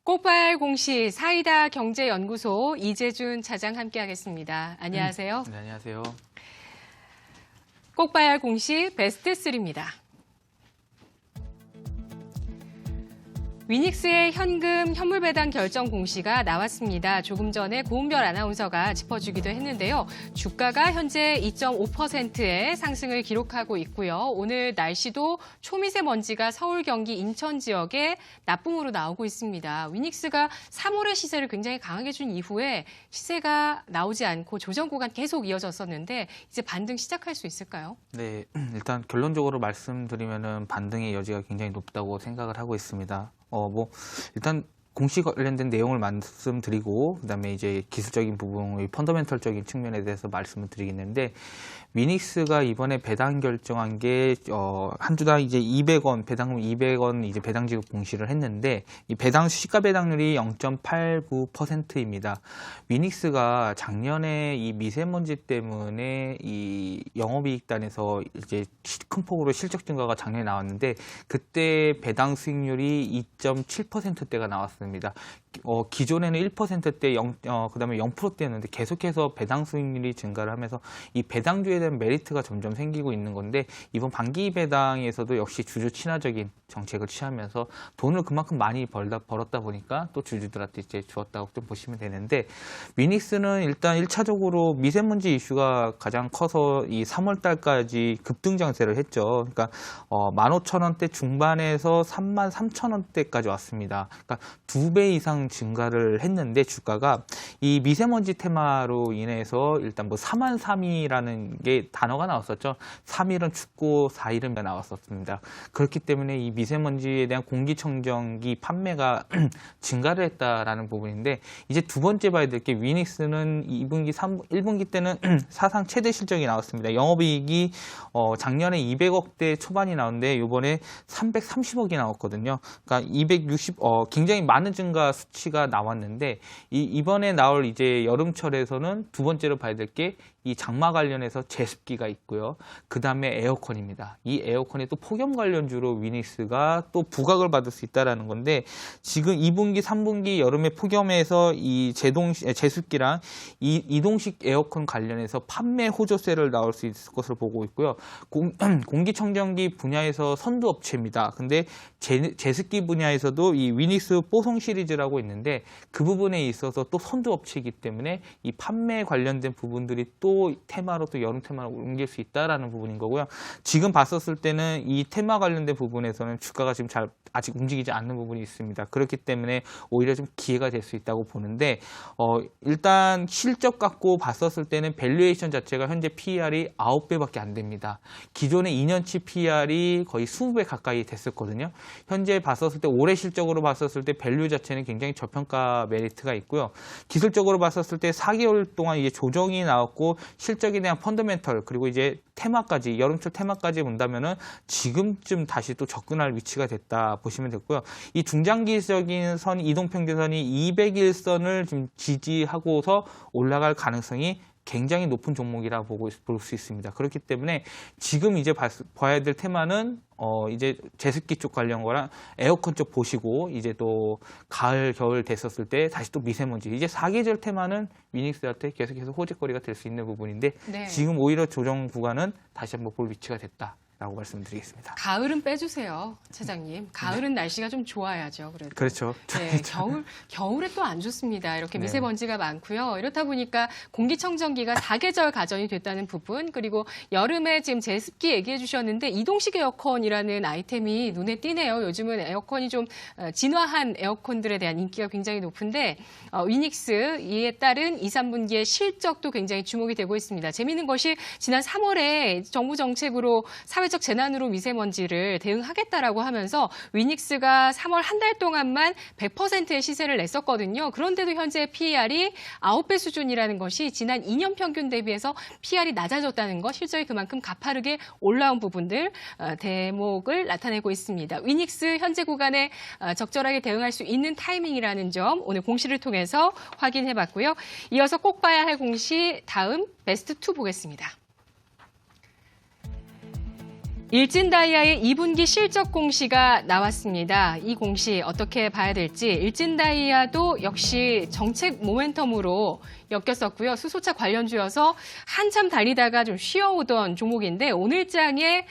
꼭발 공시 사이다 경제연구소 이재준 차장 함께하겠습니다. 안녕하세요. 네, 안녕하세요. 꼭발 공시 베스트 3입니다. 위닉스의 현금 현물 배당 결정 공시가 나왔습니다. 조금 전에 고은별 아나운서가 짚어주기도 했는데요. 주가가 현재 2.5%의 상승을 기록하고 있고요. 오늘 날씨도 초미세먼지가 서울, 경기, 인천 지역에 나쁨으로 나오고 있습니다. 위닉스가 3월의 시세를 굉장히 강하게 준 이후에 시세가 나오지 않고 조정 구간 계속 이어졌었는데 이제 반등 시작할 수 있을까요? 네, 일단 결론적으로 말씀드리면은 반등의 여지가 굉장히 높다고 생각을 하고 있습니다. 일단 공시 관련된 내용을 말씀드리고 그다음에 이제 기술적인 부분, 펀더멘털적인 측면에 대해서 말씀을 드리겠는데 위닉스가 이번에 배당 결정한 게 한 주당 이제 200원, 배당금 200원 이제 배당 지급 공시를 했는데 이 배당 시가 배당률이 0.89%입니다. 위닉스가 작년에 이 미세먼지 때문에 이 영업이익단에서 이제 큰 폭으로 실적 증가가 작년에 나왔는데 그때 배당 수익률이 2.7%대가 나왔습니다. 기존에는 1%대, 그다음에 0%대였는데 계속해서 배당 수익률이 증가를 하면서 이 배당주에 대한 메리트가 점점 생기고 있는 건데 이번 반기 배당에서도 역시 주주 친화적인 정책을 취하면서 돈을 그만큼 많이 벌었다 보니까 또 주주들한테 이제 주었다고 좀 보시면 되는데 위닉스는 일단 1차적으로 미세먼지 이슈가 가장 커서 이 3월 달까지 급등장세를 했죠. 그러니까 15,000원대 중반에서 33,000원대까지 왔습니다. 그러니까 2배 이상 증가를 했는데 주가가 이 미세먼지 테마로 인해서 일단 뭐 4만3이라는 게 단어가 나왔었죠. 3일은 춥고 4일은 나왔었습니다. 그렇기 때문에 이 미세먼지에 대한 공기청정기 판매가 증가를 했다라는 부분인데 이제 두 번째 봐야 될 게 위닉스는 2분기, 1분기 때는 사상 최대 실적이 나왔습니다. 영업이익이 작년에 200억대 초반이 나오는데 이번에 330억이 나왔거든요. 그러니까 굉장히 많은 증가 수치가 나왔는데 이번에 나올 이제 여름철에서는 두 번째로 봐야 될 게 이 장마 관련해서 제습기가 있고요. 그 다음에 에어컨입니다. 이 에어컨이 또 폭염 관련주로 위닉스가 또 부각을 받을 수 있다라는 건데 지금 2분기, 3분기 여름에 폭염에서 이 제습기랑 이동식 에어컨 관련해서 판매 호조세를 나올 수 있을 것으로 보고 있고요. 공기청정기 분야에서 선두업체입니다. 근데 제습기 분야에서도 이 위닉스 뽀송 시리즈라고 있는데 그 부분에 있어서 또 선두업체이기 때문에 이 판매 관련된 부분들이 또 테마로 또 여름 테마로 옮길 수 있다라는 부분인 거고요. 지금 봤었을 때는 이 테마 관련된 부분에서는 주가가 지금 아직 움직이지 않는 부분이 있습니다. 그렇기 때문에 오히려 좀 기회가 될 수 있다고 보는데 일단 실적 갖고 봤었을 때는 밸류에이션 자체가 현재 PER이 9배밖에 안 됩니다. 기존의 2년치 PER이 거의 20배 가까이 됐었거든요. 현재 봤었을 때 올해 실적으로 봤었을 때 밸류 자체는 굉장히 저평가 메리트가 있고요. 기술적으로 봤었을 때 4개월 동안 이제 조정이 나왔고 실적에 대한 펀더멘털 그리고 이제 테마까지 여름철 테마까지 본다면은 지금쯤 다시 또 접근할 위치가 됐다 보시면 됐고요. 이 중장기적인 선 이동평균선이 200일선을 지금 지지하고서 올라갈 가능성이 굉장히 높은 종목이라 볼 수 있습니다. 그렇기 때문에 지금 이제 봐야 될 테마는 이제 제습기 쪽 관련 거랑 에어컨 쪽 보시고 이제 또 가을, 겨울 됐었을 때 다시 또 미세먼지 이제 4계절 테마는 위닉스한테 계속해서 호재거리가 될 수 있는 부분인데 네. 지금 오히려 조정 구간은 다시 한번 볼 위치가 됐다. 라고 말씀드리겠습니다. 가을은 빼주세요, 차장님. 가을은 날씨가 좀 좋아야죠, 그래도. 그렇죠. 네, 겨울에 또 안 좋습니다. 이렇게 미세먼지가 많고요. 이렇다 보니까 공기청정기가 4계절 가전이 됐다는 부분, 그리고 여름에 지금 제습기 얘기해 주셨는데 이동식 에어컨이라는 아이템이 눈에 띄네요. 요즘은 에어컨이 좀 진화한 에어컨들에 대한 인기가 굉장히 높은데 위닉스 이에 따른 2, 3분기의 실적도 굉장히 주목이 되고 있습니다. 재미있는 것이 지난 3월에 정부 정책으로 사회적 재난으로 미세먼지를 대응하겠다라고 하면서 위닉스가 3월 한 달 동안만 100%의 시세를 냈었거든요. 그런데도 현재 PER이 9배 수준이라는 것이 지난 2년 평균 대비해서 PER이 낮아졌다는 것, 실적이 그만큼 가파르게 올라온 부분들, 대목을 나타내고 있습니다. 위닉스 현재 구간에 적절하게 대응할 수 있는 타이밍이라는 점 오늘 공시를 통해서 확인해봤고요. 이어서 꼭 봐야 할 공시 다음 베스트 2 보겠습니다. 일진다이아의 2분기 실적 공시가 나왔습니다. 이 공시 어떻게 봐야 될지 일진다이아도 역시 정책 모멘텀으로 엮였었고요. 수소차 관련주여서 한참 달리다가 좀 쉬어오던 종목인데 오늘장에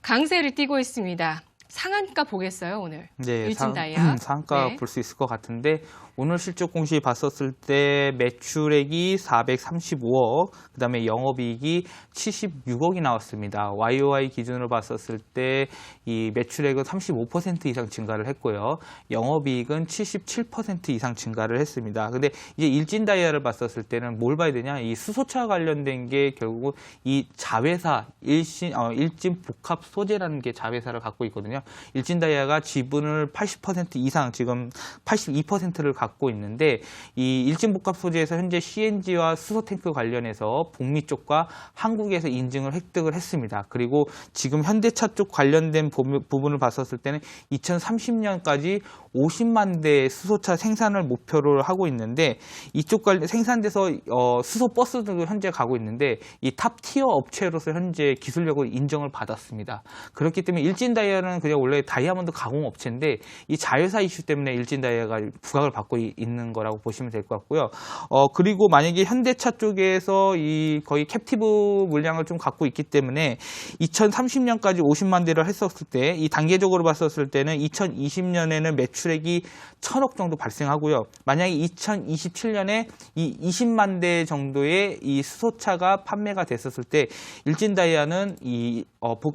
강세를 띠고 있습니다. 상한가 보겠어요, 오늘. 네, 일진다이아. 상한가 네. 볼 수 있을 것 같은데 오늘 실적 공시 봤었을 때 매출액이 435억, 그다음에 영업이익이 76억이 나왔습니다. YOY 기준으로 봤었을 때 이 매출액은 35% 이상 증가를 했고요. 영업이익은 77% 이상 증가를 했습니다. 근데 이제 일진다이아를 봤었을 때는 뭘 봐야 되냐? 이 수소차 관련된 게 결국 이 자회사 일진 복합 소재라는 게 자회사를 갖고 있거든요. 일진다이아가 지분을 80% 이상 지금 82%를 갖고 있는데 이 일진복합 소재에서 현재 CNG와 수소탱크 관련해서 북미 쪽과 한국에서 인증을 획득을 했습니다. 그리고 지금 현대차 쪽 관련된 부분을 봤었을 때는 2030년까지 50만 대 수소차 생산을 목표로 하고 있는데 이쪽 생산돼서 수소 버스도 현재 가고 있는데 이 탑 티어 업체로서 현재 기술력을 인정을 받았습니다. 그렇기 때문에 일진다이아는 그냥 원래 다이아몬드 가공 업체인데 이 자회사 이슈 때문에 일진다이아가 부각을 받고 있는 거라고 보시면 될 것 같고요. 그리고 만약에 현대차 쪽에서 이 거의 캡티브 물량을 좀 갖고 있기 때문에 2030년까지 50만 대를 했었을 때 이 단계적으로 봤었을 때는 2020년에는 매출액이 1,000억 정도 발생하고요. 만약에 2027년에 이 20만 대 정도의 이 수소차가 판매가 됐었을 때 일진다이아는 이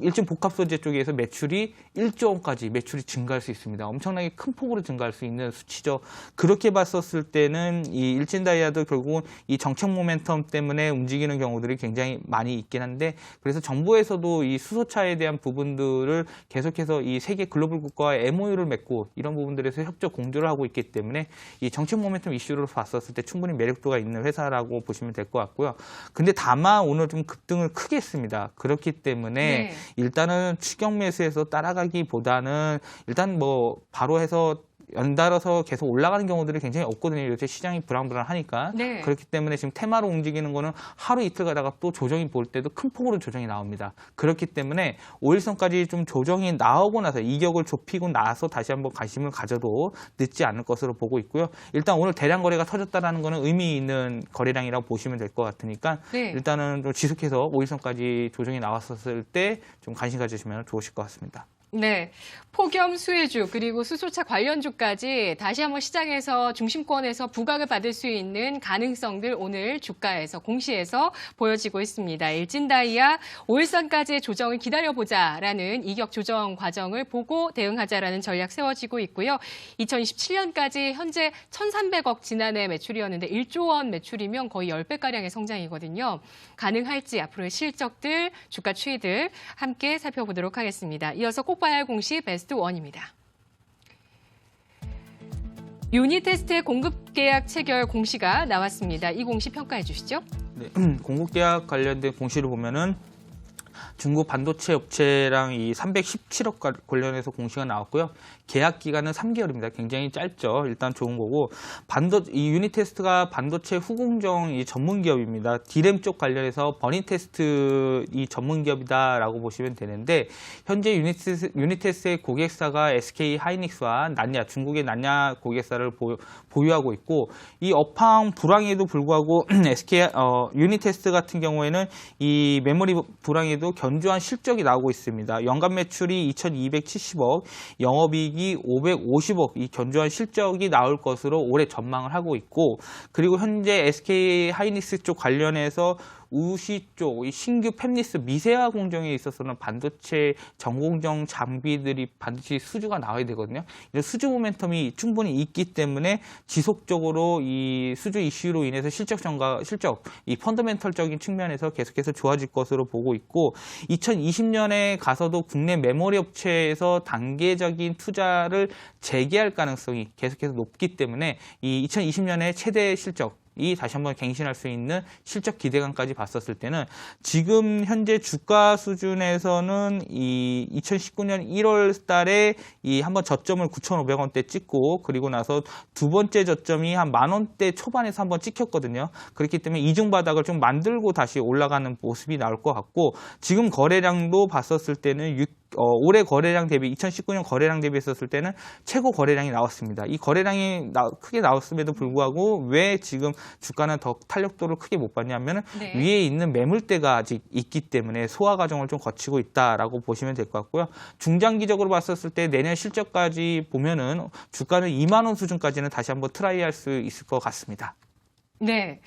일진 복합 소재 쪽에서 매출이 1조 원까지 매출이 증가할 수 있습니다. 엄청나게 큰 폭으로 증가할 수 있는 수치죠. 그렇게 봤었을 때는 이 일진다이아도 결국은 이 정책 모멘텀 때문에 움직이는 경우들이 굉장히 많이 있긴 한데 그래서 정부에서도 이 수소차에 대한 부분들을 계속해서 이 세계 글로벌 국가와 MOU를 맺고 이런 부분들에서 협조 공조를 하고 있기 때문에 이 정책 모멘텀 이슈로 봤었을 때 충분히 매력도가 있는 회사라고 보시면 될 것 같고요. 근데 다만 오늘 좀 급등을 크게 했습니다. 그렇기 때문에 네. 일단은 추격 매수해서 따라가기보다는 일단 뭐 바로 해서 연달아서 계속 올라가는 경우들이 굉장히 없거든요. 요새 시장이 불안불안하니까. 네. 그렇기 때문에 지금 테마로 움직이는 거는 하루 이틀 가다가 또 조정이 볼 때도 큰 폭으로 조정이 나옵니다. 그렇기 때문에 5일선까지 좀 조정이 나오고 나서 이격을 좁히고 나서 다시 한번 관심을 가져도 늦지 않을 것으로 보고 있고요. 일단 오늘 대량 거래가 터졌다라는 거는 의미 있는 거래량이라고 보시면 될 것 같으니까 네. 일단은 좀 지속해서 5일선까지 조정이 나왔었을 때 좀 관심 가지시면 좋으실 것 같습니다. 네, 폭염 수혜주 그리고 수소차 관련주까지 다시 한번 시장에서 중심권에서 부각을 받을 수 있는 가능성들 오늘 주가에서 공시에서 보여지고 있습니다. 일진다이아 5일선까지의 조정을 기다려보자라는 이격 조정 과정을 보고 대응하자라는 전략 세워지고 있고요. 2027년까지 현재 1,300억 지난해 매출이었는데 1조 원 매출이면 거의 10배가량의 성장이거든요. 가능할지 앞으로의 실적들, 주가 추이들 함께 살펴보도록 하겠습니다. 이어서 꼭 봐야 할 공시 베스트 1입니다. 유니테스트의 공급 계약 체결 공시가 나왔습니다. 이 공시 평가해 주시죠. 네, 공급 계약 관련된 공시를 보면은 중국 반도체 업체랑 이 317억 관련해서 공시가 나왔고요. 계약 기간은 3개월입니다. 굉장히 짧죠. 일단 좋은 거고 이 유니테스트가 반도체 후공정 이 전문 기업입니다. 디램 쪽 관련해서 버닝테스트 이 전문 기업이다라고 보시면 되는데 현재 유니테스트의 고객사가 SK 하이닉스와 난야 중국의 난야 고객사를 보유하고 있고 이 업황 불황에도 불구하고 유니테스트 같은 경우에는 이 메모리 불황에도 견조한 실적이 나오고 있습니다. 연간 매출이 2,270억, 영업이익이 550억, 이 견조한 실적이 나올 것으로 올해 전망을 하고 있고, 그리고 현재 SK 하이닉스 쪽 관련해서 우시 쪽, 이 신규 팹리스 미세화 공정에 있어서는 반도체 전공정 장비들이 반드시 수주가 나와야 되거든요. 이런 수주 모멘텀이 충분히 있기 때문에 지속적으로 이 수주 이슈로 인해서 실적, 이 펀더멘털적인 측면에서 계속해서 좋아질 것으로 보고 있고, 2020년에 가서도 국내 메모리 업체에서 단계적인 투자를 재개할 가능성이 계속해서 높기 때문에 이 2020년에 최대 실적, 이 다시 한번 갱신할 수 있는 실적 기대감까지 봤었을 때는 지금 현재 주가 수준에서는 이 2019년 1월 달에 이 한번 저점을 9,500원대 찍고 그리고 나서 두 번째 저점이 한 10,000원대 초반에서 한번 찍혔거든요. 그렇기 때문에 이중 바닥을 좀 만들고 다시 올라가는 모습이 나올 것 같고 지금 거래량도 봤었을 때는 올해 거래량 대비 2019년 거래량 대비했었을 때는 최고 거래량이 나왔습니다. 이 거래량이 크게 나왔음에도 불구하고 왜 지금 주가는 더 탄력도를 크게 못 받냐면 네. 위에 있는 매물대가 아직 있기 때문에 소화 과정을 좀 거치고 있다라고 보시면 될 것 같고요. 중장기적으로 봤었을 때 내년 실적까지 보면은 주가는 2만 원 수준까지는 다시 한번 트라이할 수 있을 것 같습니다. 네.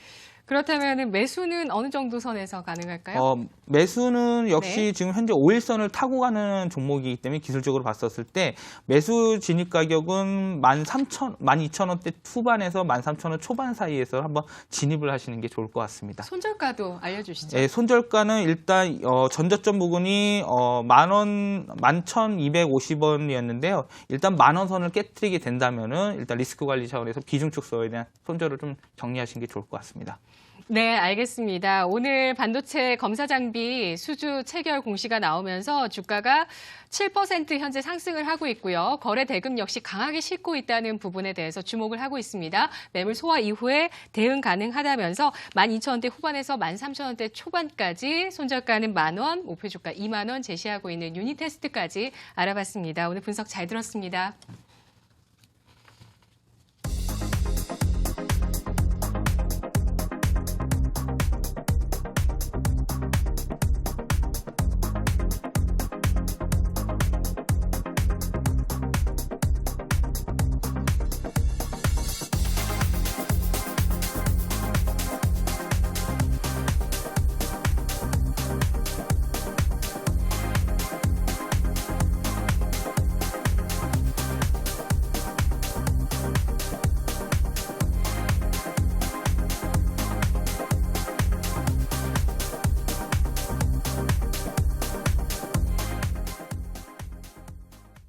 그렇다면 매수는 어느 정도 선에서 가능할까요? 매수는 역시 네. 지금 현재 5일선을 타고 가는 종목이기 때문에 기술적으로 봤었을 때 매수 진입 가격은 12,000원대 후반에서 13,000원 초반 사이에서 한번 진입을 하시는 게 좋을 것 같습니다. 손절가도 알려주시죠. 네, 손절가는 일단 전저점 부분이 11,250원이었는데요. 일단 10,000원 선을 깨뜨리게 된다면은 일단 리스크 관리 차원에서 비중 축소에 대한 손절을 좀 정리하시는 게 좋을 것 같습니다. 네, 알겠습니다. 오늘 반도체 검사 장비 수주 체결 공시가 나오면서 주가가 7% 현재 상승을 하고 있고요. 거래 대금 역시 강하게 싣고 있다는 부분에 대해서 주목을 하고 있습니다. 매물 소화 이후에 대응 가능하다면서 12,000원대 후반에서 13,000원대 초반까지 손절가는 10,000원, 목표 주가 2만 원 제시하고 있는 유니테스트까지 알아봤습니다. 오늘 분석 잘 들었습니다.